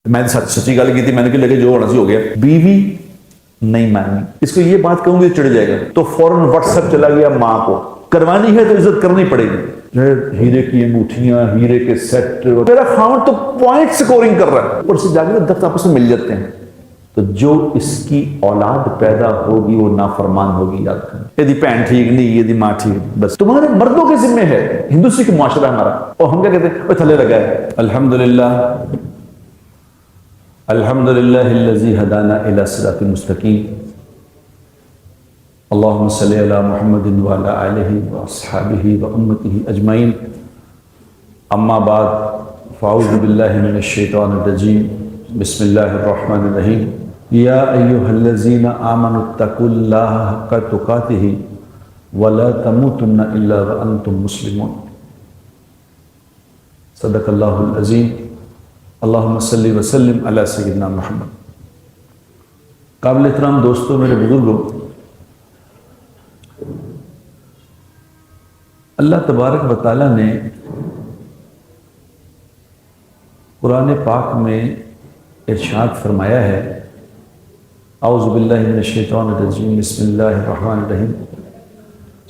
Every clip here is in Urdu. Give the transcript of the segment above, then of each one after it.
میں نے سچی گل کی تھی، میں نے کہ لگے جو ہونا سی ہو گیا. بیوی نہیں مانی، اس کو یہ بات کہوں گی چڑھ جائے گا تو فوراً واٹس ایپ چلا گیا ماں کو. کروانی ہے تو عزت کرنی پڑے گی. ہیرے کی انگوٹھیاں، ہیرے کے سیٹ، میرا خاوند تو پوائنٹ سکورنگ کر رہا ہے، اوپر سے جا کے دفعہ آپس میں مل جاتے ہیں. تو جو اس کی اولاد پیدا ہوگی وہ نافرمان ہوگی. یاد کریں، یہ بہن ٹھیک نہیں، یہ ماں ٹھیک، بس تمہارے مردوں کے ذمے ہے. ہندو سکھ معاشرہ ہمارا، اور ہم کیا کہتے ہیں وہ تھلے لگا ہے. الحمدللہ الحمدللہ الذی ہدانا الی صراط مستقیم. اللہم صلی علی محمد وعلی آلہ واصحابہ وامتہ اجمعین. اما بعد فاعوذ باللہ من الشیطان الرجیم. بسم اللہ الرحمن الرحیم. یا ایہا الذین آمنوا اتقوا اللہ حق تقاتہ ولا تموتن الا وانتم مسلمون. صدق اللہ العظیم. اللہم صلی وسلم علی سیدنا محمد. قابل احترام دوستوں، میرے بزرگوں، اللہ تبارک و تعالیٰ نے قرآن پاک میں ارشاد فرمایا ہے، اعوذ باللہ من الشیطان الرجیم، بسم اللہ الرحمن الرحیم.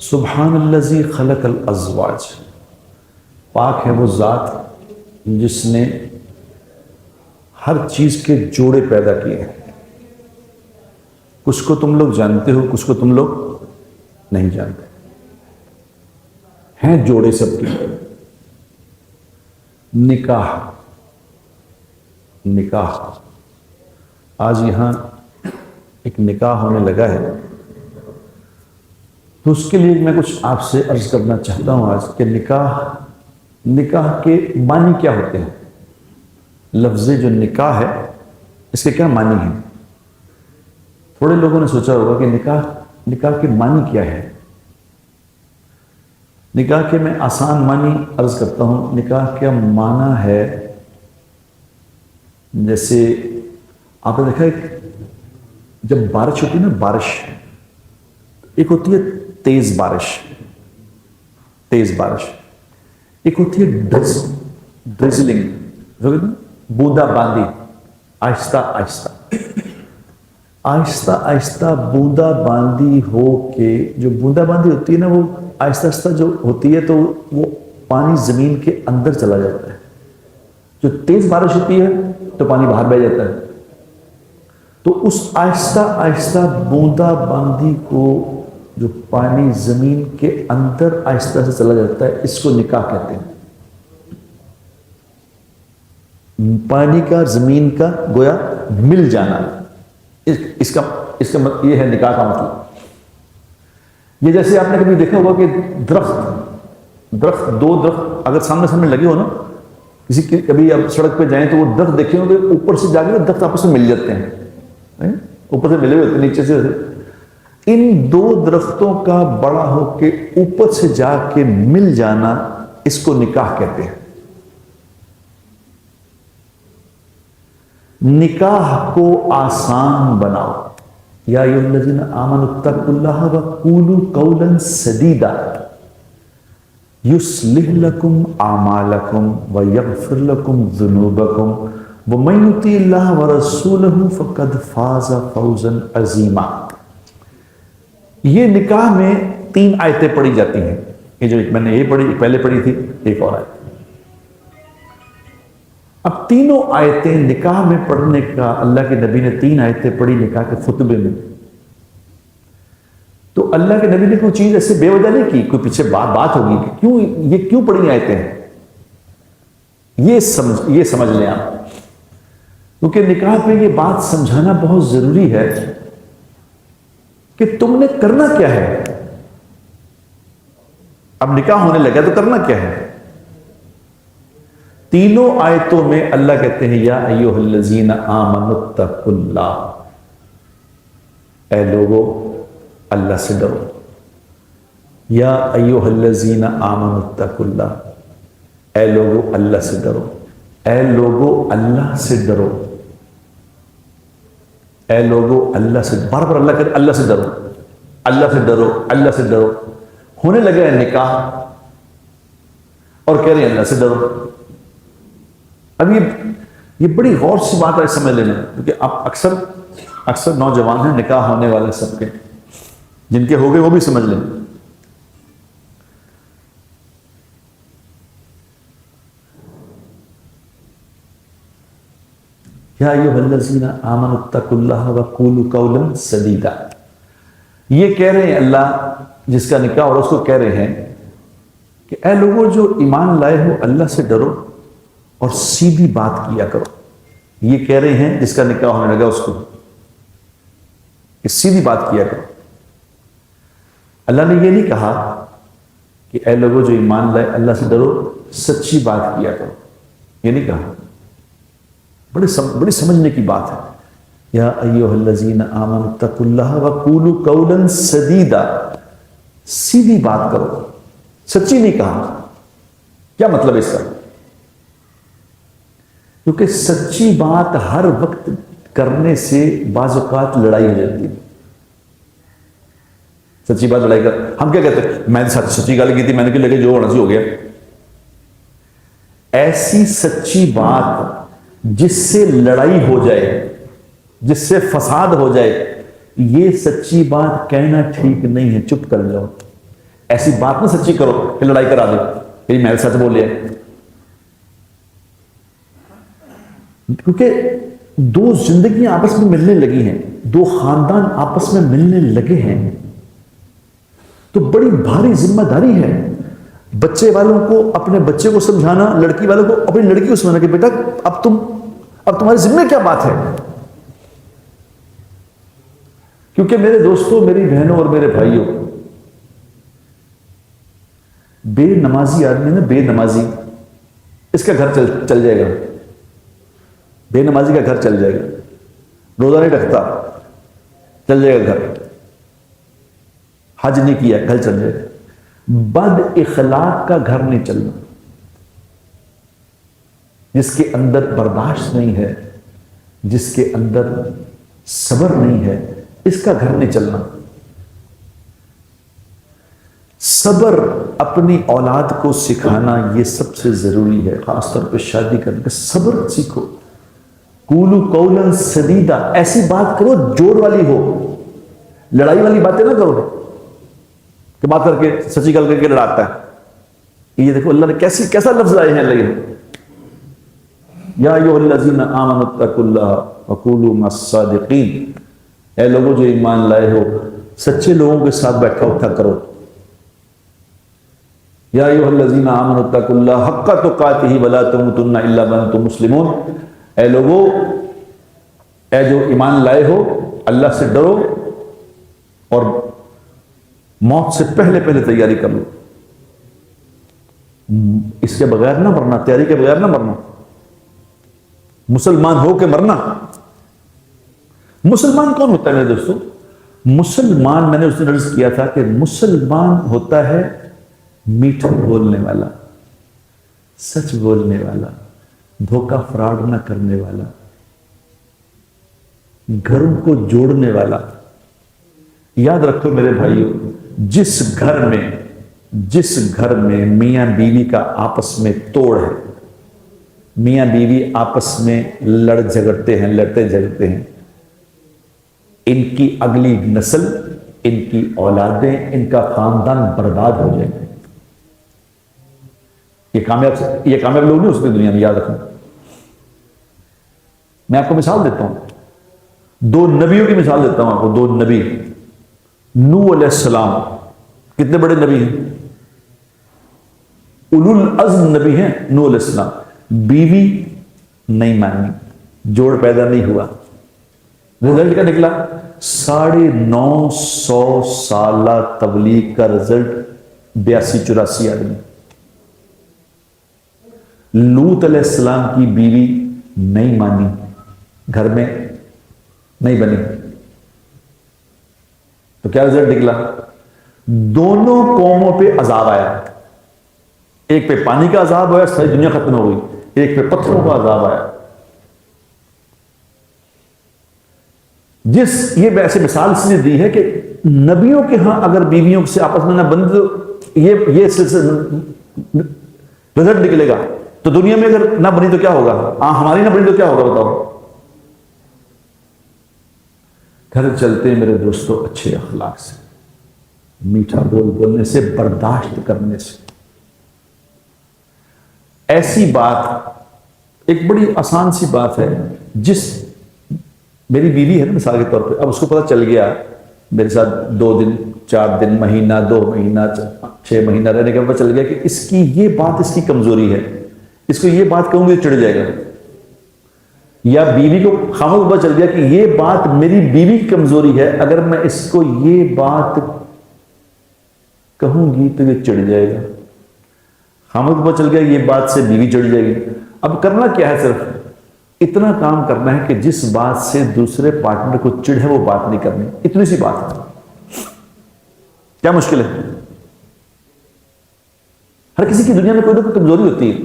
سبحان الذی خلق الازواج. پاک ہے وہ ذات جس نے ہر چیز کے جوڑے پیدا کیے ہیں. کچھ کو تم لوگ جانتے ہو، کچھ کو تم لوگ نہیں جانتے. ہیں جوڑے سب کے. نکاح، نکاح آج یہاں ایک نکاح ہونے لگا ہے، تو اس کے لیے میں کچھ آپ سے عرض کرنا چاہتا ہوں آج کہ نکاح کے معنی کیا ہوتے ہیں. لفظ جو نکاح ہے اس کے کیا معنی ہیں. تھوڑے لوگوں نے سوچا ہوگا کہ نکاح کے معنی کیا ہے. نکاح کے میں آسان معنی عرض کرتا ہوں. نکاح کا معنی ہے، جیسے آپ نے دیکھا ہے جب بارش ہوتی ہے نا، بارش ایک ہوتی ہے تیز بارش، ایک ہوتی ہے ڈرزلنگ، بوندا باندی. آہستہ آہستہ بوندا باندی ہو کے، جو بوندا باندی ہوتی ہے نا وہ آہستہ آہستہ جو ہوتی ہے تو وہ پانی زمین کے اندر چلا جاتا ہے. جو تیز بارش ہوتی ہے تو پانی باہر بہ جاتا ہے. تو اس آہستہ آہستہ بوندا باندی کو، جو پانی زمین کے اندر آہستہ سے چلا جاتا ہے، اس کو نکاح کہتے ہیں. پانی کا زمین کا گویا مل جانا، اس کا یہ ہے نکاح کا مطلب. یہ جیسے آپ نے کبھی دیکھا ہوگا کہ درخت دو درخت اگر سامنے لگے ہو نا، کبھی آپ سڑک پہ جائیں تو وہ درخت دیکھے ہوں گے، اوپر سے جا کے درخت آپس میں مل جاتے ہیں، اوپر سے ملے ہوئے ہوتے ہیں، نیچے سے. ان دو درختوں کا بڑا ہو کے اوپر سے جا کے مل جانا، اس کو نکاح کہتے ہیں. نکاح کو آسان بناؤ. یا ایھا الذین آمنوا اتقوا اللہ وقولوا قولا سدیدا یصلح لکم اعمالکم ویغفر لکم ذنوبکم ومن یطع اللہ ورسولہ فقد فاز فوزا عظیما. یہ نکاح میں 3 آیتیں پڑھی جاتی ہیں. یہ جو میں نے یہ پڑھی، پہلے پڑھی تھی، ایک اور آیت. اب تینوں آیتیں نکاح میں پڑھنے کا، اللہ کے نبی نے 3 آیتیں پڑھی نکاح کے خطبے میں. تو اللہ کے نبی نے کوئی چیز ایسے بے وجہ نہیں کی، کوئی پیچھے بات ہوگی کہ کیوں پڑھی آیتیں ہیں. یہ سمجھ لیں آپ، کیونکہ نکاح پہ یہ بات سمجھانا بہت ضروری ہے کہ تم نے کرنا کیا ہے. اب نکاح ہونے لگا تو کرنا کیا ہے. تینوں آیتوں میں اللہ کہتے ہیں یا ایھا الذین آمنوا اتقوا اللہ. اے لوگو اللہ سے ڈرو. یا ایھا الذین آمنوا اتقوا اللہ. اے لوگو اللہ سے ڈرو. اے لوگو اللہ سے ڈرو. اے لوگو اللہ سے، بار بار اللہ کہتے اللہ سے ڈرو، اللہ سے ڈرو، اللہ سے ڈرو. ہونے لگا ہے نکاح اور کہہ رہے ہیں اللہ سے ڈرو. اب یہ یہ بڑی غور سے بات ہے سمجھ لینا، کیونکہ آپ اکثر نوجوان ہیں، نکاح ہونے والے سب کے، جن کے ہو گئے وہ بھی سمجھ لیں۔ یا ایھا الذین آمنوا اتقوا اللہ وقولوا قولا سدیدا، یہ کہہ رہے ہیں اللہ جس کا نکاح، اور اس کو کہہ رہے ہیں کہ اے لوگوں جو ایمان لائے ہو اللہ سے ڈرو اور سیدھی بات کیا کرو۔ یہ کہہ رہے ہیں جس کا نکاح ہونے لگا اس کو کہ سیدھی بات کیا کرو۔ اللہ نے یہ نہیں کہا کہ اے لوگوں جو ایمان لائے اللہ سے ڈرو سچی بات کیا کرو، یہ نہیں کہا۔ بڑی سمجھنے کی بات ہے۔ یا ایھا الذین آمنوا اتقوا اللہ وقولوا قولا سدیدا، سیدھی بات کرو، سچی نہیں کہا۔ کیا مطلب اس کا؟ کیونکہ سچی بات ہر وقت کرنے سے بعض اوقات لڑائی ہو جاتی ہے۔ سچی بات لڑائی کر، ہم کیا کہتے ہیں میں نے سچی گل کی تھی، میں نے کہ لگے جو ہونا سی ہو گیا۔ ایسی سچی بات جس سے لڑائی ہو جائے، جس سے فساد ہو جائے، یہ سچی بات کہنا ٹھیک نہیں ہے، چپ کر جاؤ۔ ایسی بات نہ سچی کرو کہ لڑائی کرا دو کہ میں سچ بول لیا۔ کیونکہ دو زندگیاں آپس میں ملنے لگی ہیں، دو خاندان آپس میں ملنے لگے ہیں، تو بڑی بھاری ذمہ داری ہے بچے والوں کو اپنے بچے کو سمجھانا، لڑکی والوں کو اپنی لڑکی کو سمجھانا کہ بیٹا اب تمہارے ذمہ کیا بات ہے۔ کیونکہ میرے دوستوں، میری بہنوں اور میرے بھائیوں، بے نمازی آدمی نا، بے نمازی، اس کا گھر چل جائے گا۔ بے نمازی کا گھر چل جائے گا، روزہ نہیں رکھتا چل جائے گا گھر، حج نہیں کیا گھر چل جائے گا۔ بد اخلاق کا گھر نہیں چلنا، جس کے اندر برداشت نہیں ہے، جس کے اندر صبر نہیں ہے، اس کا گھر نہیں چلنا۔ صبر اپنی اولاد کو سکھانا یہ سب سے ضروری ہے، خاص طور پہ شادی کرنے کا صبر سیکھو۔ قولوا قولا سدیدا، ایسی بات کرو جوڑ والی ہو، لڑائی والی باتیں نہ کرو کہ بات کر کے سچی گل کر کے لڑاتا ہے۔ یہ دیکھو اللہ نے کیسا لفظ آئے ہیں اللہ یہ، یا ایھا الذین آمنوا اتقوا اللہ وقولوا مع الصادقین، اے لوگوں جو ایمان لائے ہو سچے لوگوں کے ساتھ بیٹھا اٹھا کرو۔ یا ایھا الذین آمنوا اتقوا اللہ حق تقاتہ ولا تموتن الا وانتم مسلمون، اے لوگوں، اے جو ایمان لائے ہو اللہ سے ڈرو اور موت سے پہلے تیاری کر لو۔ اس کے بغیر نہ مرنا، تیاری کے بغیر نہ مرنا، مسلمان ہو کے مرنا۔ مسلمان کون ہوتا ہے میرے دوستوں؟ مسلمان، میں نے اس دن عرض کیا تھا کہ مسلمان ہوتا ہے میٹھا بولنے والا، سچ بولنے والا، دھوکہ فراڈ نہ کرنے والا، گھروں کو جوڑنے والا۔ یاد رکھو میرے بھائیوں، جس گھر میں میاں بیوی کا آپس میں توڑ ہے، میاں بیوی آپس میں لڑتے جھگڑتے ہیں، ان کی اگلی نسل، ان کی اولادیں، ان کا خاندان برباد ہو جائے گا۔ یہ کامیاب لوگ نہیں اس میں دنیا میں، یاد رکھنا۔ میں آپ کو مثال دیتا ہوں، دو نبیوں کی مثال دیتا ہوں آپ کو۔ دو نبی، نوح علیہ السلام، کتنے بڑے نبی ہیں، اولو العزم نبی ہیں نوح علیہ السلام۔ بیوی نہیں مانی، جوڑ پیدا نہیں ہوا، رزلٹ کیا نکلا؟ 950 سالہ تبلیغ کا رزلٹ 82-84 آدمی۔ لوط علیہ السلام کی بیوی نہیں مانی، گھر میں نہیں بنی، تو کیا رزلٹ نکلا؟ دونوں قوموں پہ عذاب آیا، ایک پہ پانی کا عذاب آیا، ساری دنیا ختم ہو گئی، ایک پہ پتھروں کا عذاب آیا۔ یہ ویسے مثال سے دی ہے کہ نبیوں کے ہاں اگر بیویوں سے آپس میں نہ بند، یہ سلسلہ رزلٹ نکلے گا۔ تو تو دنیا میں اگر نہ بنی تو کیا ہوگا؟ ہماری نہ بنی تو کیا ہوگا بتاؤ؟ گھر چلتے ہیں میرے دوستو اچھے اخلاق سے، میٹھا بولنے سے، برداشت کرنے سے۔ ایسی بات ایک بڑی آسان سی بات ہے، جس میری بیوی ہے نا مثال کے طور پہ، اب اس کو پتہ چل گیا میرے ساتھ 2 دن 4 دن مہینہ 2 مہینہ 6 مہینہ رہنے کے بعد پتہ چل گیا کہ اس کی یہ بات اس کی کمزوری ہے، اس کو یہ بات کہوں گی تو چڑھ جائے گا، یا بیوی کو خامد پتہ چل گیا کہ یہ بات میری بیوی کی کمزوری ہے، اگر میں اس کو یہ بات کہوں گی تو یہ چڑھ جائے گا، خامد پتہ چل گیا یہ بات سے بیوی چڑھ جائے گی۔ اب کرنا کیا ہے؟ صرف اتنا کام کرنا ہے کہ جس بات سے دوسرے پارٹنر کو چڑ ہے وہ بات نہیں کرنی، اتنی سی بات ہے، کیا مشکل ہے؟ ہر کسی کی دنیا میں کوئی نہ کوئی کمزوری ہوتی ہے،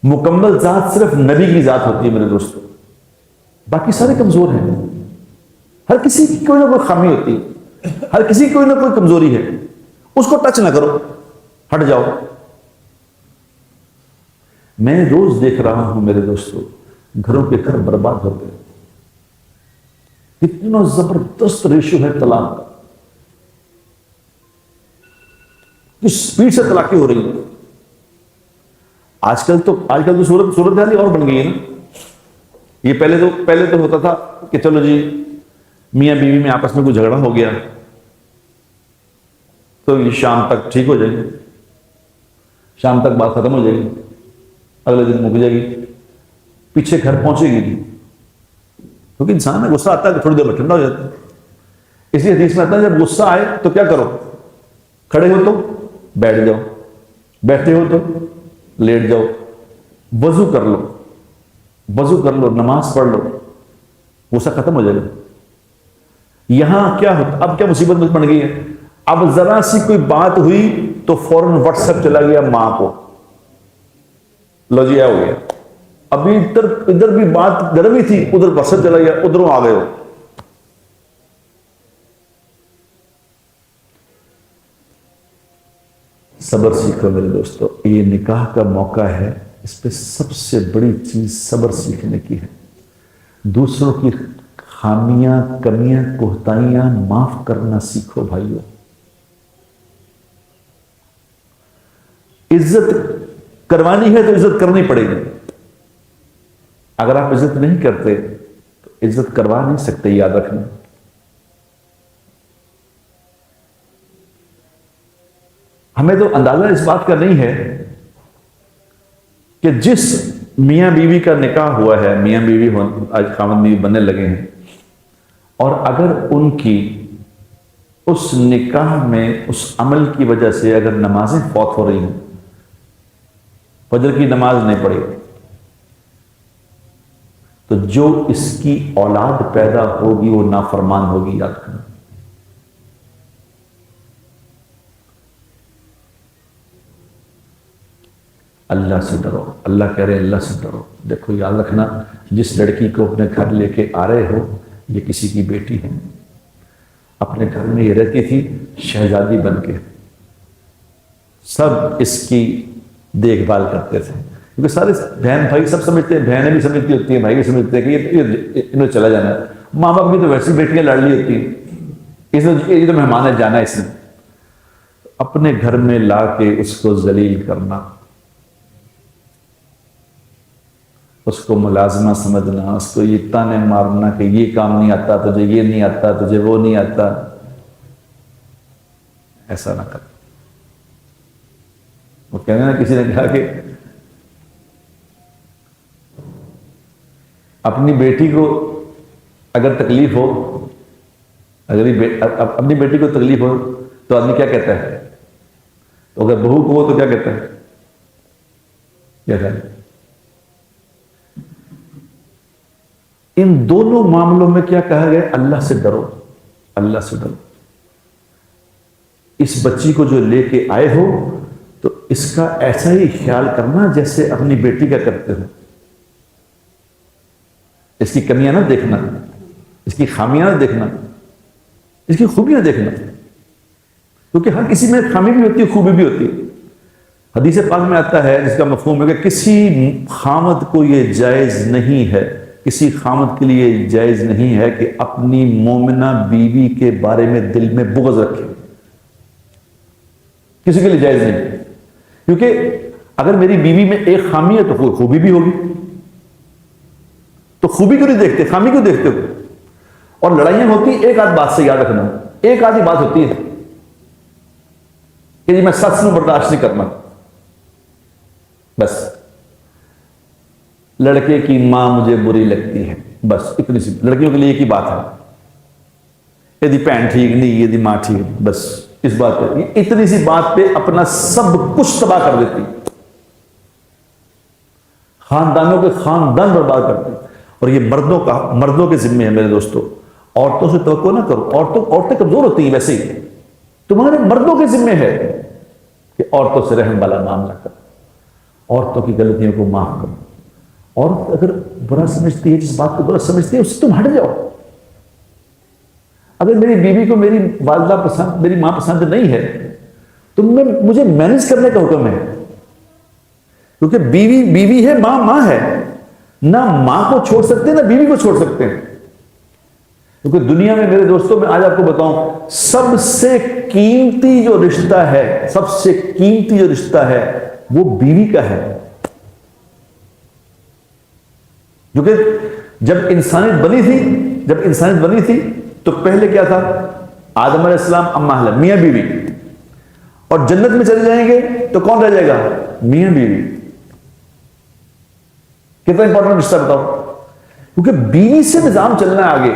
مکمل ذات صرف نبی کی ذات ہوتی ہے میرے دوستو، باقی سارے کمزور ہیں، ہر کسی کی کوئی نہ کوئی خامی ہوتی ہے، ہر کسی کی کوئی نہ کوئی کمزوری ہے، اس کو ٹچ نہ کرو، ہٹ جاؤ۔ میں روز دیکھ رہا ہوں میرے دوستو، گھروں کے گھر برباد ہو گئے، اتنا زبردست ریشو ہے طلاق کا، کس سپیڈ سے طلاقیں ہو رہی ہیں۔ آج کل تو صورت اور بن گئی ہے نا، یہ پہلے تو ہوتا تھا کہ چلو جی میاں بیوی میں آپس میں کوئی جھگڑا ہو گیا تو یہ شام تک ٹھیک ہو جائے گی، شام تک بات ختم ہو جائے گی، اگلے دن مک جائے گی، پیچھے گھر پہنچے گی نہیں، کیونکہ انسان میں غصہ آتا ہے کہ تھوڑی دیر میں ٹھنڈا ہو جاتا ہے۔ اسی حدیث میں آتا ہے جب غصہ آئے تو کیا کرو؟ کھڑے ہو تو بیٹھ جاؤ، بیٹھے ہو تو لیٹ جاؤ، وضو کر لو، نماز پڑھ لو، غصہ ختم ہو جائے گا۔ یہاں کیا ہوتا؟ اب کیا مصیبت بن گئی ہے؟ اب ذرا سی کوئی بات ہوئی تو فوراً واٹس ایپ چلا گیا ماں کو، لو جی ہو گیا، ابھی ادھر بھی بات گرم ہی تھی، ادھر واٹس ایپ چلا گیا، ادھروں آ گئے ہو۔ صبر سیکھو میرے دوستو، یہ نکاح کا موقع ہے، اس پہ سب سے بڑی چیز صبر سیکھنے کی ہے۔ دوسروں کی خامیاں، کمیاں، کوتاہیاں معاف کرنا سیکھو بھائیو۔ عزت کروانی ہے تو عزت کرنی پڑے گی، اگر آپ عزت نہیں کرتے تو عزت کروا نہیں سکتے، یاد رکھنا۔ ہمیں تو اندازہ اس بات کا نہیں ہے کہ جس میاں بیوی کا نکاح ہوا ہے، میاں بیوی آج خاوند بیوی بننے لگے ہیں، اور اگر ان کی اس نکاح میں اس عمل کی وجہ سے اگر نمازیں فوت ہو رہی ہیں، فجر کی نماز نہیں پڑھی، تو جو اس کی اولاد پیدا ہوگی وہ نافرمان ہوگی، یاد رکھنا۔ اللہ سے ڈرو، اللہ کہہ رہے اللہ سے ڈرو۔ دیکھو یاد رکھنا، جس لڑکی کو اپنے گھر لے کے آ رہے ہو یہ کسی کی بیٹی ہے، اپنے گھر میں یہ رہتی تھی شہزادی بن کے، سب اس کی دیکھ بھال کرتے تھے، کیونکہ سارے بہن بھائی سب سمجھتے ہیں، بہنیں بھی سمجھتی ہوتی ہیں، بھائی بھی سمجھتے ہیں کہ یہ انہوں چلا جانا ہے، ماں باپ کی تو ویسی بیٹیاں لاڈلی ہوتی ہیں، یہ تو مہمان ہے جانا ہے، اس نے اپنے گھر میں لا کے اس کو ذلیل کرنا، اس کو ملازمہ سمجھنا، اس کو یہ تانے مارنا کہ یہ کام نہیں آتا تجھے، یہ نہیں آتا تجھے، وہ نہیں آتا، ایسا نہ کر۔ وہ کہنے نا، کسی نے کہا کہ اپنی بیٹی کو اگر تکلیف ہو، اپنی بیٹی کو تکلیف ہو تو آدمی کیا کہتا ہے؟ تو اگر بہو کو ہو تو کیا کہتا ہے؟ کیا ہے؟ ان دونوں معاملوں میں کیا کہا گیا؟ اللہ سے ڈرو، اللہ سے ڈرو۔ اس بچی کو جو لے کے آئے ہو تو اس کا ایسا ہی خیال کرنا جیسے اپنی بیٹی کا کرتے ہو، اس کی کمیاں نہ دیکھنا، اس کی خامیاں نہ دیکھنا، اس کی خوبیاں دیکھنا، کیونکہ ہر کسی میں خامی بھی ہوتی ہے، خوبی بھی ہوتی ہے۔ حدیث پاک میں آتا ہے جس کا مفہوم ہے کہ کسی خامد کو یہ جائز نہیں ہے، کسی خامد کے لیے جائز نہیں ہے کہ اپنی مومنہ بیوی کے بارے میں دل میں بغض رکھے، کسی کے لیے جائز نہیں، کیونکہ اگر میری بیوی میں ایک خامی ہے تو خوبی بھی ہوگی، تو خوبی کیوں نہیں دیکھتے، خامی کیوں دیکھتے ہو؟ اور لڑائیاں ہوتی ایک آدھ بات سے، یاد رکھنا ایک آدھی بات ہوتی ہے کہ جی میں سچ نو برداشت نہیں کرنا، بس لڑکے کی ماں مجھے بری لگتی ہے، بس اتنی سی لڑکیوں کے لیے ایک ہی بات ہے، یہ بہن ٹھیک نہیں، یہ ماں ٹھیک، بس اس بات پہ، اتنی سی بات پہ اپنا سب کچھ تباہ کر دیتی، خاندانوں کے خاندان برباد کرتے، اور یہ مردوں کے ذمے ہے میرے دوستو، عورتوں سے توقع نہ کرو، عورتیں کمزور ہوتی ہیں ویسے ہی، تمہارے مردوں کے ذمے ہے کہ عورتوں سے رحم والا معاملہ کرو، عورتوں کی غلطیوں کو معاف کرو، عورت اگر برا سمجھتی ہے، جس بات کو برا سمجھتی ہے اس سے تم ہٹ جاؤ، اگر میری بیوی کو میری والدہ پسند، میری ماں پسند نہیں ہے تو مجھے مینج کرنے کا حکم ہے، کیونکہ بیوی بیوی ہے، ماں ماں ہے، نہ ماں کو چھوڑ سکتے نہ بیوی کو چھوڑ سکتے ہیں، کیونکہ دنیا میں میرے دوستوں میں آج آپ کو بتاؤں سب سے قیمتی جو رشتہ ہے، سب سے قیمتی جو رشتہ ہے وہ بیوی کا ہے، کیونکہ جب انسانیت بنی تھی تو پہلے کیا تھا؟ آدم علیہ السلام، اما حوا، میاں بیوی، اور جنت میں چلے جائیں گے تو کون رہ جائے گا؟ میاں بیوی۔ کتنا امپورٹنٹ رشتہ بتاؤ، کیونکہ بیوی سے نظام چلنا ہے آگے،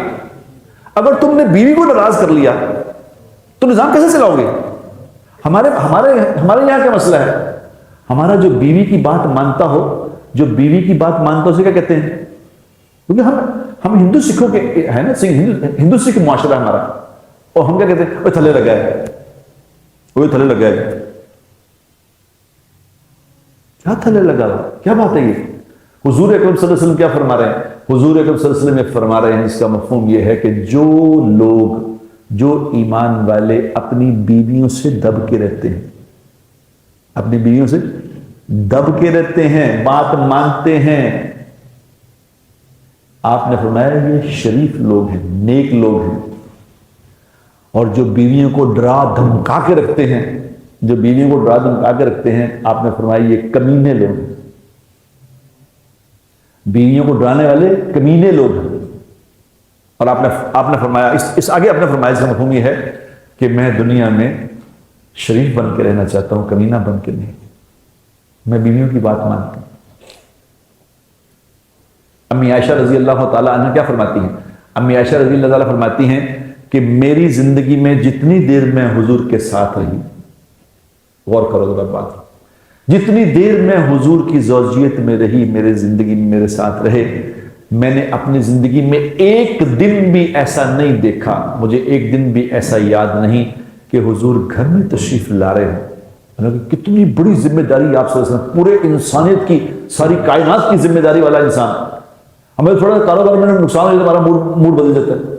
اگر تم نے بیوی کو ناراض کر لیا تو نظام کیسے چلاؤ گے؟ ہمارے یہاں کیا مسئلہ ہے؟ ہمارا جو بیوی کی بات مانتا ہو، جو بیوی کی بات مانتا ہو اسے کیا کہتے ہیں؟ کیونکہ ہم ہندو سکھوں کے ہے نا، ہندو سکھ معاشرہ ہمارا، اور ہم کیا کہتے ہیں؟ وہ تھلے لگا ہے، وہ تھلے لگا ہے، کیا تھلے لگا ہوا؟ کیا بات ہے یہ؟ حضور اکرم صلی اللہ علیہ وسلم کیا فرما رہے ہیں؟ حضور اکرم صلی اللہ علیہ وسلم یہ فرما رہے ہیں، اس کا مفہوم یہ ہے کہ جو ایمان والے اپنی بیویوں سے دب کے رہتے ہیں، اپنی بیویوں سے دب کے رہتے ہیں، بات مانتے ہیں، آپ نے فرمایا یہ شریف لوگ ہیں، نیک لوگ ہیں، اور جو بیویوں کو ڈرا دھمکا کے رکھتے ہیں، جو بیویوں کو ڈرا دھمکا کے رکھتے ہیں، آپ نے فرمایا یہ کمینے لوگ ہیں، بیویوں کو ڈرانے والے کمینے لوگ ہیں، اور آپ نے فرمایا اس آگے آپ نے فرمایا اس کا مفہوم یہ ہے کہ میں دنیا میں شریف بن کے رہنا چاہتا ہوں، کمینہ بن کے نہیں، میں بیویوں کی بات مانتا ہوں۔ امی عائشہ رضی اللہ تعالیٰ عنہ کیا فرماتی ہیں؟ امی عائشہ رضی اللہ تعالیٰ فرماتی ہیں کہ میری زندگی میں جتنی دیر میں حضور کے ساتھ رہی، غور کرو ذرا بات، جتنی دیر میں حضور کی زوجیت میں رہی، میرے زندگی میں میرے ساتھ رہے، میں نے اپنی زندگی میں ایک دن بھی ایسا نہیں دیکھا، مجھے ایک دن بھی ایسا یاد نہیں کہ حضور گھر میں تشریف لا رہے ہوں۔ کتنی بڑی ذمہ داری آپ صلی اللہ علیہ وسلم، پورے انسانیت کی، ساری کائنات کی ذمہ داری والا انسان، ہمیں تھوڑا کاروبار میں نقصان ہو جاتا ہمارا موڈ بدل جاتا ہے۔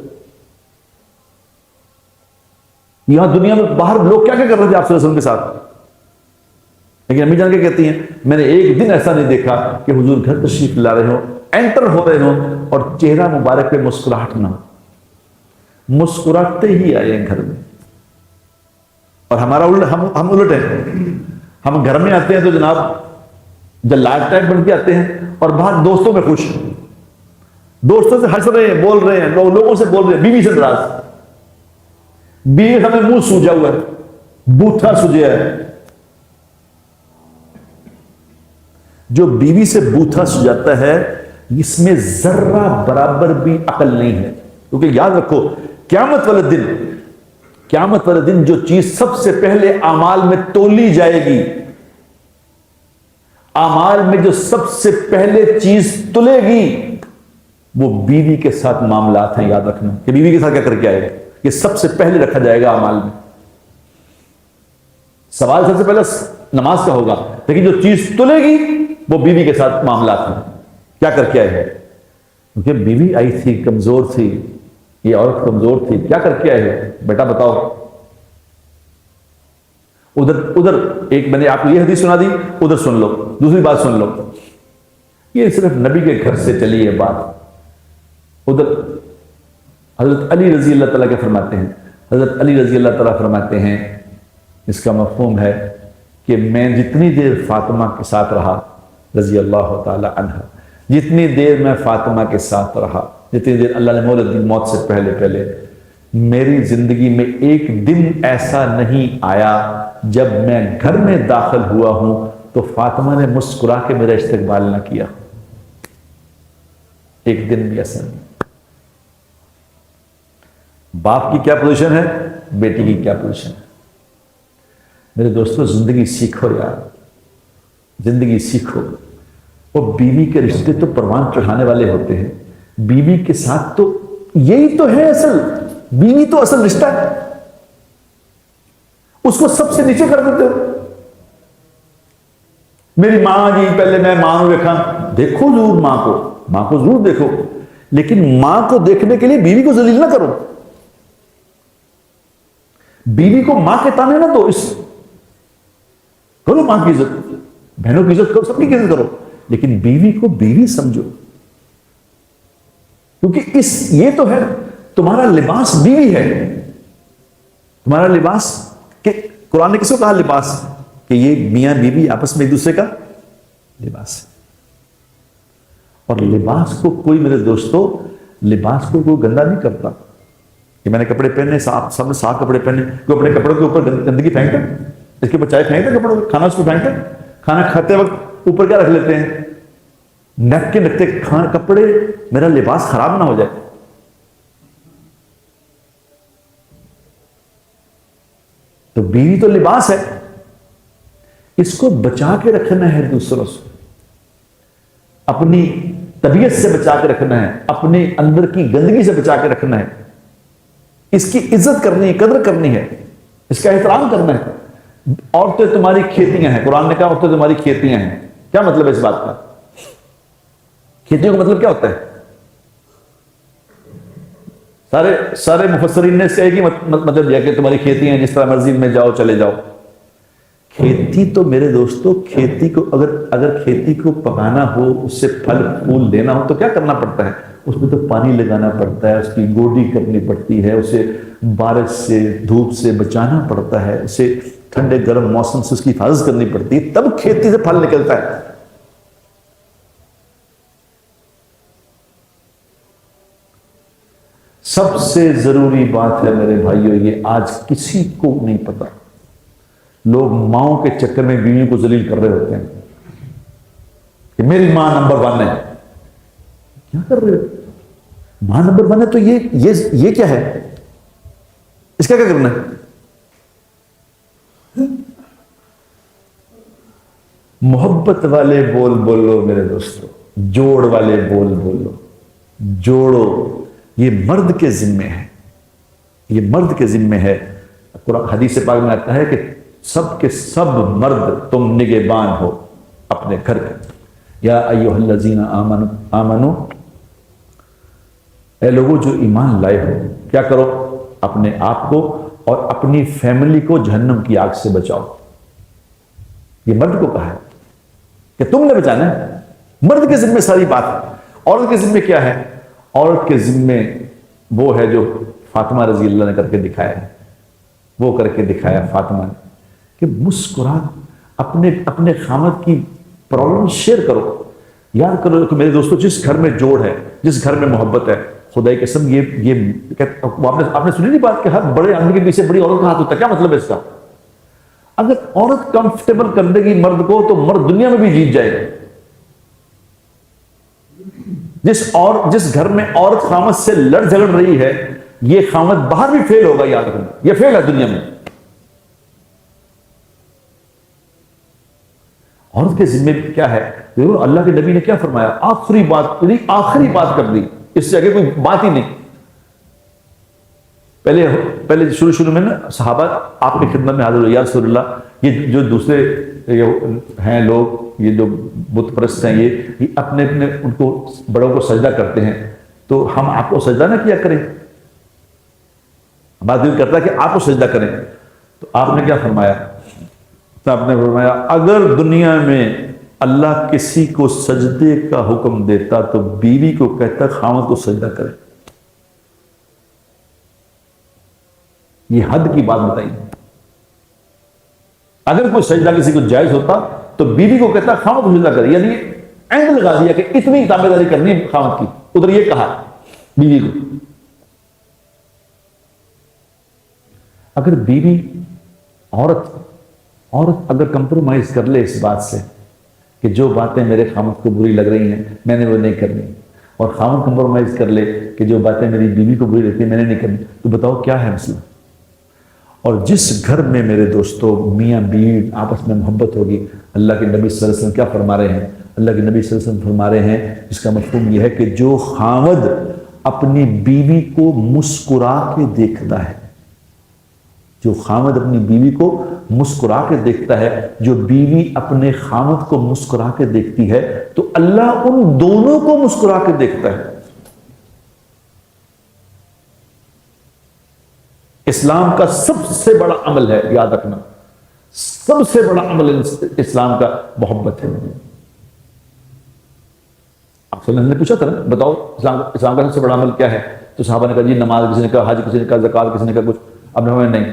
یہاں دنیا میں باہر لوگ کیا کیا کر رہے تھے آپ صلی اللہ علیہ وسلم کے ساتھ، لیکن امی جان کے کہتی ہیں میں نے ایک دن ایسا نہیں دیکھا کہ حضور گھر تشریف لا رہے ہوں، انٹر ہو رہے ہوں اور چہرہ مبارک پہ مسکراہٹ نہ ہو، مسکراتے ہی آئے ہیں گھر میں۔ اور ہمارا ہم الٹ ہیں، ہم گھر میں آتے ہیں تو جناب جلاد ٹائپ بن کے آتے ہیں، اور باہر دوستوں میں خوش، دوستوں سے ہنس رہے ہیں، بول رہے ہیں، لوگوں سے بول رہے ہیں، بیوی سے ناراض، بیوی ہمیں منہ سوجا ہوا ہے، بوتھا سجیا ہے۔ جو بیوی سے بوتھا سجاتا ہے اس میں ذرہ برابر بھی عقل نہیں ہے، کیونکہ یاد رکھو قیامت والے دن جو چیز سب سے پہلے اعمال میں تولی جائے گی، اعمال میں جو سب سے پہلے چیز تلے گی وہ بیوی کے ساتھ معاملات ہیں۔ یاد رکھنا کہ بیوی کے ساتھ کیا کر کے آئے گا، یہ سب سے پہلے رکھا جائے گا اعمال میں۔ سوال سب سے پہلے نماز کا ہوگا، لیکن جو چیز تلے گی وہ بیوی کے ساتھ معاملات ہیں، کیا کر کے آئے ہیں، کیونکہ بیوی آئی تھی کمزور تھی، یہ عورت کمزور تھی، کیا کر کے آئے ہیں بیٹا بتاؤ، ادھر ایک میں نے آپ کو یہ حدیث سنا دی، ادھر سن لو، دوسری بات سن لو. یہ صرف نبی کے گھر سے چلی ہے بات. ادھر حضرت علی رضی اللہ تعالیٰ کے فرماتے ہیں، حضرت علی رضی اللہ تعالیٰ فرماتے ہیں، اس کا مفہوم ہے کہ میں جتنی دیر فاطمہ کے ساتھ رہا رضی اللہ تعالیٰ عنہ، جتنی دیر میں فاطمہ کے ساتھ رہا، جتنی دیر اللہ نے مولد دی موت سے پہلے میری زندگی میں ایک دن ایسا نہیں آیا جب میں گھر میں داخل ہوا ہوں تو فاطمہ نے مسکرا کے میرا استقبال نہ کیا. ایک دن بھی ایسا نہیں. باپ کی کیا پوزیشن ہے، بیٹی کی کیا پوزیشن ہے. میرے دوستو زندگی سیکھو یار، زندگی سیکھو. وہ بیوی کے رشتے تو پروان چڑھانے والے ہوتے ہیں، بیوی کے ساتھ تو یہی تو ہے اصل، بیوی تو اصل رشتہ ہے. اس کو سب سے نیچے کر دیتے ہو. میری ماں جی پہلے میں ماں کو دیکھا، دیکھو ضرور ماں کو ضرور دیکھو، لیکن ماں کو دیکھنے کے لیے بیوی کو ذلیل نہ کرو. بیوی کو ماں کے تانے نہ دو. اس کرو ماں کی عزت، بہنوں کی عزت کرو، سب کی عزت کرو، لیکن بیوی کو بیوی سمجھو. کیونکہ یہ تو ہے تمہارا لباس بیوی ہے، تمہارا لباس. کہ قرآن نے کس کو کہا لباس؟ کہ یہ میاں بیوی آپس میں ایک دوسرے کا لباس ہے. اور لباس کو کوئی، میرے دوستو، لباس کو کوئی گندا نہیں کرتا. کہ میں نے کپڑے پہنے، سب نے صاف کپڑے پہنے، کوئی اپنے کپڑوں کے اوپر گندگی پھینکتا، اس کے اوپر چائے پھینکتا، کپڑوں کھانا اس کو پھینکتا. کھانا کھاتے وقت اوپر کیا رکھ لیتے ہیں؟ نیپکن رکھتے. کپڑے، میرا لباس خراب نہ ہو جائے. تو بیوی تو لباس ہے، اس کو بچا کے رکھنا ہے دوسروں سے، اپنی طبیعت سے بچا کے رکھنا ہے، اپنے اندر کی گندگی سے بچا کے رکھنا ہے. اس کی عزت کرنی ہے، قدر کرنی ہے، اس کا احترام کرنا ہے. عورتیں تمہاری کھیتیاں ہیں. قرآن نے کہا عورتیں تمہاری کھیتیاں ہیں. کیا مطلب ہے اس بات کا؟ کھیتیوں کا مطلب کیا ہوتا ہے؟ سارے مفسرین نے اس کا ایک ہی مطلب دیا کہ تمہاری کھیتی ہیں، جس طرح مرضی میں جاؤ چلے جاؤ. کھیتی تو میرے دوستو، کھیتی کو اگر کھیتی کو پکانا ہو، اس سے پھل پھول دینا ہو تو کیا کرنا پڑتا ہے؟ اس میں تو پانی لگانا پڑتا ہے، اس کی گوڈی کرنی پڑتی ہے، اسے بارش سے دھوپ سے بچانا پڑتا ہے، اسے ٹھنڈے گرم موسم سے اس کی حفاظت کرنی پڑتی ہے، تب کھیتی سے پھل نکلتا ہے. سب سے ضروری بات ہے میرے بھائیوں، یہ آج کسی کو نہیں پتا. لوگ ماؤں کے چکر میں بیویوں کو ذلیل کر رہے ہوتے ہیں کہ میری ماں نمبر 1 ہے. کیا کر رہے ہو؟ ماں نمبر 1 ہے تو یہ کیا ہے؟ اس کا کیا کرنا ہے؟ محبت والے بول بولو میرے دوستو، جوڑ والے بول بولو، جوڑو. یہ مرد کے ذمے ہے، یہ مرد کے ذمے ہے. قرآن حدیث پاک میں آتا ہے کہ سب کے سب مرد تم نگہبان ہو اپنے گھر کے. یا ایھا الذین آمنو، اے لوگوں جو ایمان لائے ہو، کیا کرو؟ اپنے آپ کو اور اپنی فیملی کو جہنم کی آگ سے بچاؤ. یہ مرد کو کہا ہے کہ تم نے بچانا ہے. مرد کے ذمے ساری بات ہے. عورت کے ذمے کیا ہے؟ عورت کے ذمے وہ ہے جو فاطمہ رضی اللہ نے کر کے دکھایا ہے. وہ کر کے دکھایا فاطمہ نے کہ مسکرا، اپنے خامد کی پرابلم شیئر کرو. یاد کرو کہ میرے دوستو، جس گھر میں جوڑ ہے، جس گھر میں محبت ہے، خدا کی قسم، آپ نے سنی نہیں بات کہ ہر بڑے آدمی کے پیچھے بڑی عورت کا ہاتھ ہوتا ہے. کیا مطلب ہے اس کا؟ اگر عورت کمفرٹیبل کر دے گی مرد کو تو مرد دنیا میں بھی جیت جائے گا. جس گھر میں عورت خامد سے لڑ جھگڑ رہی ہے، یہ خامد باہر بھی فیل ہوگا. یاد رکھنا، یہ فیل ہے دنیا میں. عورت کے ذمے کیا ہے؟ دیکھو اللہ کے نبی نے کیا فرمایا؟ آخری بات کر دی، اس سے آگے کوئی بات ہی نہیں. پہلے شروع میں نا صحابہ آپ کی خدمت میں حاضر ہوئے، یا رسول اللہ، یہ جو دوسرے ہیں لوگ، یہ جو بت پرست ہیں، یہ اپنے ان کو بڑوں کو سجدہ کرتے ہیں، تو ہم آپ کو سجدہ نہ کیا کریں؟ بات دل کرتا ہے کہ آپ کو سجدہ کریں. تو آپ نے کیا فرمایا تو آپ نے فرمایا اگر دنیا میں اللہ کسی کو سجدے کا حکم دیتا تو بیوی کو کہتا خاوند کو سجدہ کرے. یہ حد کی بات بتائی. اگر کوئی سجدہ کسی کو جائز ہوتا تو بیوی کو کہتا خاوند کو سجدہ کرے. یعنی اینڈ لگا دیا کہ اتنی تابع داری کرنی ہے خاوند کی. ادھر یہ کہا بیوی کو. اگر بیوی عورت اگر کمپرومائز کر لے اس بات سے کہ جو باتیں میرے خاوند کو بری لگ رہی ہیں میں نے وہ نہیں کرنی، اور خاوند کمپرومائز کر لے کہ جو باتیں میری بیوی کو بری لگتی ہیں میں نے نہیں کرنی، تو بتاؤ کیا ہے مسئلہ؟ اور جس گھر میں میرے دوستوں میاں بیوی آپس میں محبت ہوگی، اللہ کے نبی صلی اللہ علیہ وسلم کیا فرما رہے ہیں؟ اللہ کے نبی صلی اللہ علیہ وسلم فرما رہے ہیں، اس کا مفہوم یہ ہے کہ جو خاوند اپنی بیوی کو مسکرا کے دیکھتا ہے، جو خاوند اپنی بیوی کو مسکرا کے دیکھتا ہے، جو بیوی اپنے خاوند کو مسکرا کے دیکھتی ہے، تو اللہ ان دونوں کو مسکرا کے دیکھتا ہے. اسلام کا سب سے بڑا عمل ہے، یاد رکھنا، سب سے بڑا عمل اسلام کا محبت ہے. آپ نے پوچھا تھا نا بتاؤ اسلام کا سب سے بڑا عمل کیا ہے؟ تو صحابہ نے کہا جی نماز، کسی نے کہا حج، کسی نے کہا زکات، کسی نے کہا کچھ. اب نے فرمایا نہیں.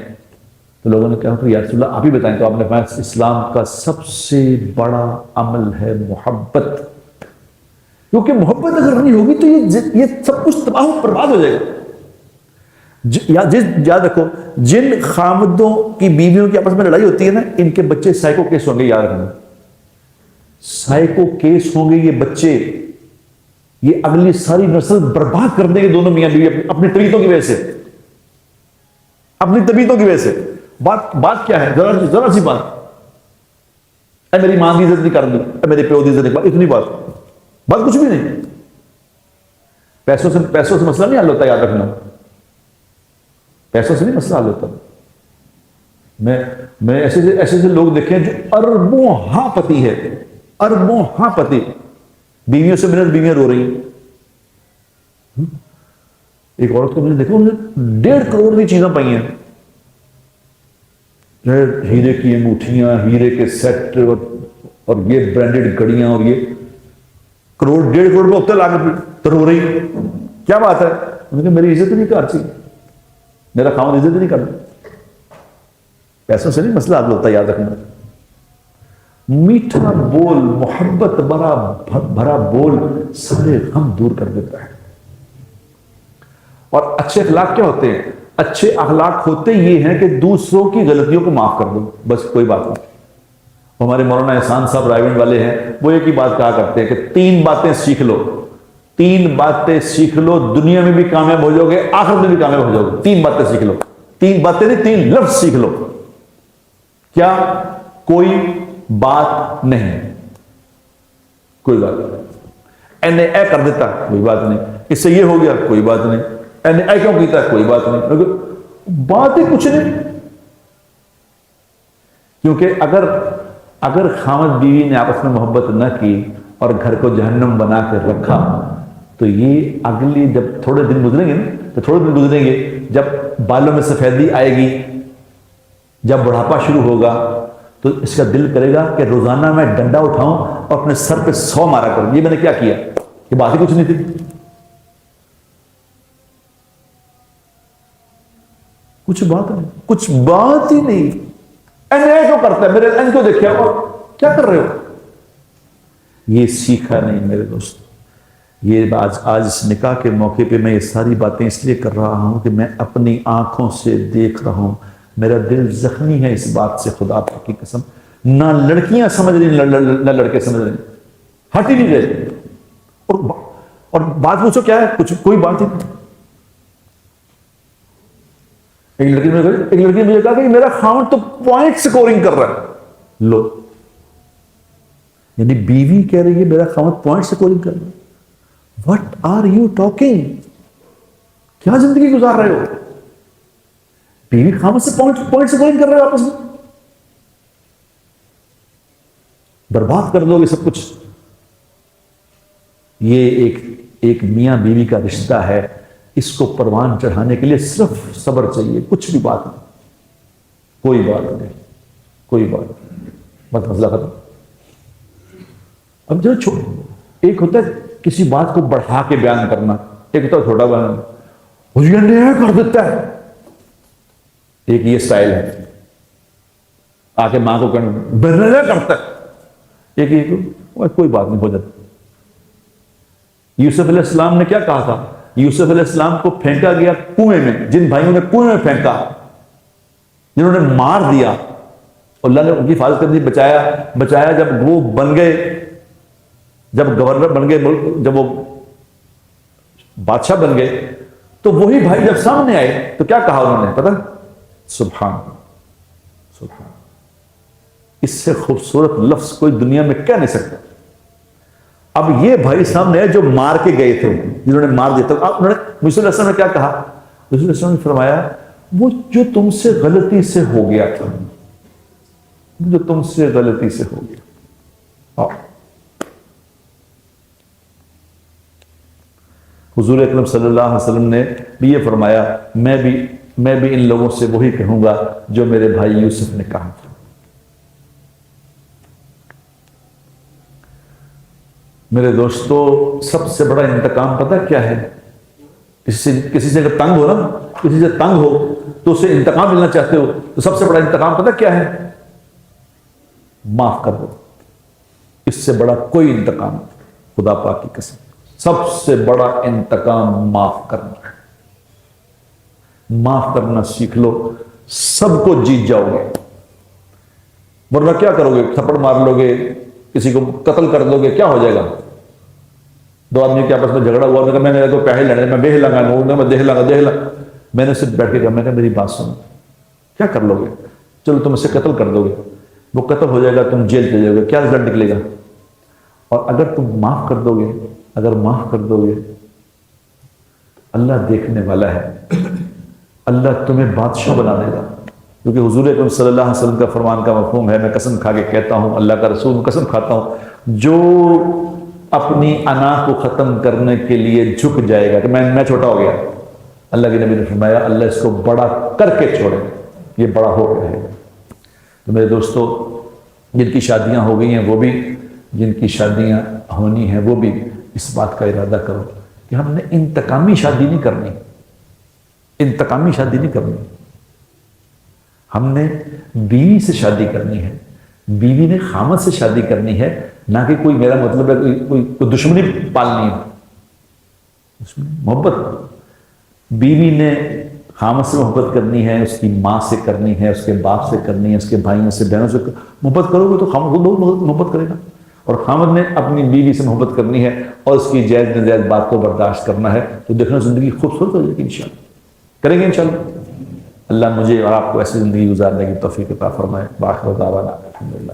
تو لوگوں نے کہا یا رسول اللہ آپ ہی بتائیں. تو آپ نے فرمایا اسلام کا سب سے بڑا عمل ہے محبت. کیونکہ محبت اگر نہیں ہوگی تو یہ سب کچھ تباہ و برباد ہو جائے گا. یاد رکھو، جن خامدوں کی بیویوں کی آپس میں لڑائی ہوتی ہے نا، ان کے بچے سائیکو کیس ہوں گے. یاد رکھنا، سائیکو کیس ہوں گے یہ بچے. یہ اگلی ساری نسل برباد کر دیں گے دونوں میاں بیوی اپنی طبیعتوں کی وجہ سے. اپنی طبیعتوں کی وجہ سے. بات کیا ہے؟ ذرا سی بات، اے میری ماں کی عزت نہیں کر دی، اے میرے پیو کی عزت نہیں کر دی، اتنی بات کچھ بھی نہیں. پیسوں سے مسئلہ نہیں حل ہوتا. یاد رکھنا، پیسوں سے نہیں مسئلہ حل ہوتا. میں ایسے لوگ دیکھے جو اربوں ہاں پتی ہے، اربوں ہاں پتی، بیویوں سے ملے بیویاں رو رہی ہیں. ایک عورت کو میں نے دیکھا، انہوں نے 1.5 کروڑ کی چیزیں پائی ہیں، ہیرے کی انگوٹھیاں، ہیرے کے سیٹ، اور یہ برانڈڈ گڑیاں، اور یہ 1.5 کروڑ پہ ہوتے لا کے رو رہی. کیا بات ہے؟ انہوں نے کہا میری عزت نہیں کرتی، میرا خاوند عزت نہیں کرتا. پیسوں سے نہیں مسئلہ حل ہوتا. یاد رکھنا، میٹھا بول، محبت بھرا بول سارے غم دور کر دیتا ہے. اور اچھے اخلاق کیا ہوتے ہیں؟ اچھے اخلاق ہوتے یہ ہیں کہ دوسروں کی غلطیوں کو معاف کر دو، بس کوئی بات نہیں. ہمارے مولانا احسان صاحب رائیونڈ والے ہیں، وہ ایک ہی بات کہا کرتے ہیں کہ 3 باتیں سیکھ لو، 3 باتیں سیکھ لو، دنیا میں بھی کامیاب ہو جاؤ گے، آخرت میں بھی کامیاب ہو جاؤ گے. 3 باتیں سیکھ لو. 3 باتیں نہیں، 3 لفظ سیکھ لو. کیا؟ کوئی بات نہیں. کوئی بات نہیں. این اے کر دیتا، کوئی بات نہیں. اس سے یہ ہو گیا، کوئی بات نہیں. این اے کیوں کیتا ہے؟ کوئی بات نہیں. بات ہی کچھ نہیں. کیونکہ اگر خاوند بیوی نے آپس میں محبت نہ کی اور گھر کو جہنم بنا کر رکھا، تو یہ اگلی جب تھوڑے دن گزریں گے نا، تو تھوڑے دن گزریں گے، جب بالوں میں سفیدی آئے گی، جب بڑھاپا شروع ہوگا، تو اس کا دل کرے گا کہ روزانہ میں ڈنڈا اٹھاؤں اور اپنے سر پہ 100 مارا کروں. یہ میں نے کیا کیا؟ یہ بات ہی کچھ نہیں تھی. کچھ بات ہی نہیں. این اے کیوں کرتا ہے؟ میرے این کو دیکھا اور کیا کر رہے ہو؟ یہ سیکھا نہیں میرے دوست. یہ آج اس نکاح کے موقع پہ میں یہ ساری باتیں اس لیے کر رہا ہوں کہ میں اپنی آنکھوں سے دیکھ رہا ہوں. میرا دل زخمی ہے اس بات سے، خدا کی قسم. نہ لڑکیاں سمجھ رہی، نہ لڑکے سمجھ رہے، ہٹ ہی نہیں رہے. اور بات پوچھو کیا ہے؟ کوئی بات ہی نہیں. ایک لڑکی نے مجھے کہا کہ میرا خاوند تو پوائنٹ سکورنگ کر رہا ہے. لو، یعنی بیوی کہہ رہی ہے میرا خاوند پوائنٹ سکورنگ کر رہا ہے. What are you talking? کیا زندگی گزار رہے ہو؟ بیوی خاوند سے پوائنٹ سکورنگ کر رہے ہو آپس میں. برباد کر دو گے سب کچھ. یہ ایک میاں بیوی کا رشتہ ہے، اس کو پروان چڑھانے کے لیے صرف صبر چاہیے. کچھ بھی بات نہیں، کوئی بات نہیں، کوئی بات نہیں، بس مسئلہ ختم۔ اب جو ایک ہوتا ہے کسی بات کو بڑھا کے بیان کرنا، ایک ہوتا ہے چھوٹا بیان، یہ نہیں کر دیتا ہے، ایک یہ سٹائل ہے آ کے ماں کو کہنا نہیں کرتا ہے، ایک کوئی بات نہیں، ہو جاتا۔ یوسف علیہ السلام نے کیا کہا تھا؟ یوسف علیہ السلام کو پھینکا گیا کنویں میں، جن بھائیوں نے کنویں میں پھینکا، جنہوں نے مار دیا، اللہ نے ان کی حفاظت کر دی، بچایا۔ جب وہ بن گئے، جب گورنر بن گئے ملک، جب وہ بادشاہ بن گئے، تو وہی بھائی جب سامنے آئے تو کیا کہا انہوں نے پتہ؟ سبحان سبحان، اس سے خوبصورت لفظ کوئی دنیا میں کہہ نہیں سکتا۔ اب یہ بھائی سامنے ہے جو مار کے گئے تھے، جنہوں نے مار دیا تھا، انہوں نے یوسف علیہ السلام نے کیا کہا؟ یوسف علیہ السلام نے فرمایا وہ جو تم سے غلطی سے ہو گیا تھا، جو تم سے غلطی سے ہو گیا۔ حضور اکرم صلی اللہ علیہ وسلم نے بھی یہ فرمایا میں بھی ان لوگوں سے وہی کہوں گا جو میرے بھائی یوسف نے کہا تھا۔ میرے دوستو، سب سے بڑا انتقام پتہ کیا ہے؟ کسی سے اگر تنگ ہو نا، کسی سے تنگ ہو تو اسے انتقام ملنا چاہتے ہو، تو سب سے بڑا انتقام پتہ کیا ہے؟ معاف کر دو۔ اس سے بڑا کوئی انتقام، خدا پاک کی قسم، سب سے بڑا انتقام معاف کرنا ہے۔ معاف کرنا سیکھ لو، سب کو جیت جاؤ گے۔ ورنہ کیا کرو گے؟ تھپڑ مار لو گے، کسی کو قتل کر دو گے، کیا ہو جائے گا؟ دو آدمی کے آپس میں جھگڑا ہوا، میں نے تو پیسے لینے، میں دیکھ لوں گا، میں دیکھ لوں گا۔ میں نے صرف بیٹھ کے کہا، میں نے کہا میری بات سنو، کیا کر لو گے؟ چلو تم اسے قتل کر دو گے، وہ قتل ہو جائے گا، تم جیل چلے جاؤ گے، کیا رزلٹ نکلے گا؟ اور اگر تم معاف کر دو گے، اگر معاف کر دو گے، اللہ دیکھنے والا ہے، اللہ تمہیں بادشاہ بنا دے گا۔ کیونکہ حضور اکرم صلی اللہ علیہ وسلم کا فرمان کا مفہوم ہے، میں قسم کھا کے کہتا ہوں، اللہ کا رسول قسم کھاتا ہوں، جو اپنی انا کو ختم کرنے کے لیے جھک جائے گا کہ میں چھوٹا ہو گیا، اللہ کے نبی نے فرمایا اللہ اس کو بڑا کر کے چھوڑے، یہ بڑا ہو رہے گا۔ تو میرے دوستو، جن کی شادیاں ہو گئی ہیں وہ بھی، جن کی شادیاں ہونی ہیں وہ بھی اس بات کا ارادہ کرو کہ ہم نے انتقامی شادی نہیں کرنی، انتقامی شادی نہیں کرنی۔ ہم نے بیوی سے شادی کرنی ہے، بیوی نے خامد سے شادی کرنی ہے، نہ کہ کوئی، میرا مطلب ہے کوئی دشمنی پالنی ہے۔ محبت بیوی نے خامد سے محبت کرنی ہے، اس کی ماں سے کرنی ہے، اس کے باپ سے کرنی ہے، اس کے بھائیوں سے، بہنوں سے محبت کرو گے تو خامد بہت محبت کرے گا، اور خامد نے اپنی بیوی سے محبت کرنی ہے اور اس کی جائز ناجائز بات کو برداشت کرنا ہے، تو دیکھنا زندگی خوبصورت ہو جائے گی انشاءاللہ۔ کریں گے انشاءاللہ۔ اللہ مجھے اور آپ کو ایسی زندگی گزارنے کی توفیق عطا فرمائے۔ بآخر دعوانا الحمدللہ۔